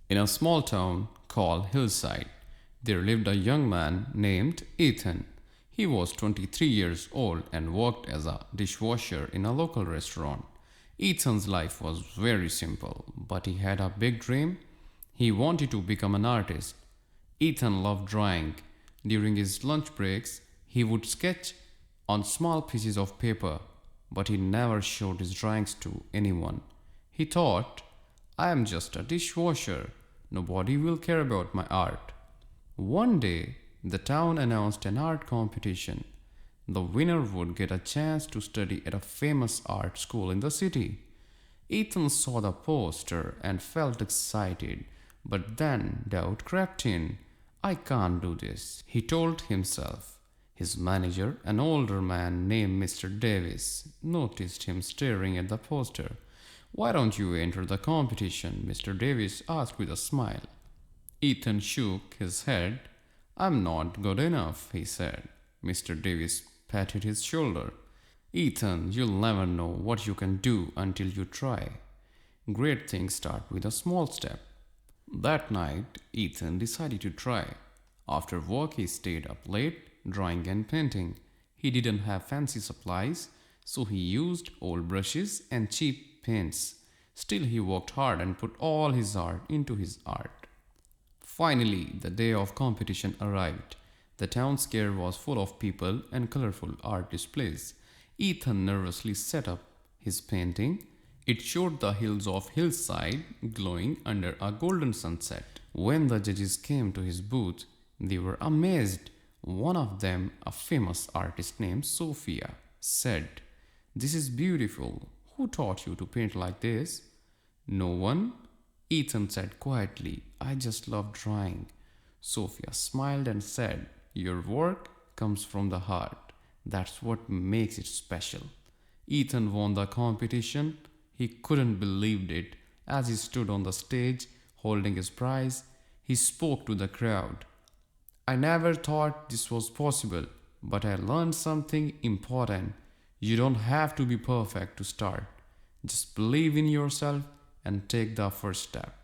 In a small town called Hillside, there lived a young man named Ethan. He was 23 years old and worked as a dishwasher in a local restaurant. Ethan's life was very simple, but he had a big dream. He wanted to become an artist. Ethan loved drawing. During his lunch breaks, he would sketch on small pieces of paper, but he never showed his drawings to anyone. He thought, I am just a dishwasher. Nobody will care about my art. One day, the town announced an art competition. The winner would get a chance to study at a famous art school in the city. Ethan saw the poster and felt excited, but then doubt crept in. I can't do this, he told himself. His manager, an older man named Mr. Davies, noticed him staring at the poster. Why don't you enter the competition? Mr. Davies asked with a smile. Ethan shook his head. I'm not good enough, he said. Mr. Davies patted his shoulder. Ethan, you'll never know what you can do until you try. Great things start with a small step. That night, Ethan decided to try. After work, he stayed up late, drawing and painting. He didn't have fancy supplies, so he used old brushes and cheap paints. Still, he worked hard and put all his heart into his art. Finally, the day of competition arrived. The town square was full of people and colorful art displays. Ethan nervously set up his painting. It showed the hills of Hillside glowing under a golden sunset. When the judges came to his booth, they were amazed. One of them, a famous artist named Sophia, said, This is beautiful. Who taught you to paint like this? No one, Ethan said quietly. I just love drawing. Sophia smiled and said, Your work comes from the heart. That's what makes it special. Ethan won the competition. He couldn't believe it. As he stood on the stage, holding his prize, he spoke to the crowd. I never thought this was possible, but I learned something important. You don't have to be perfect to start. Just believe in yourself and take the first step.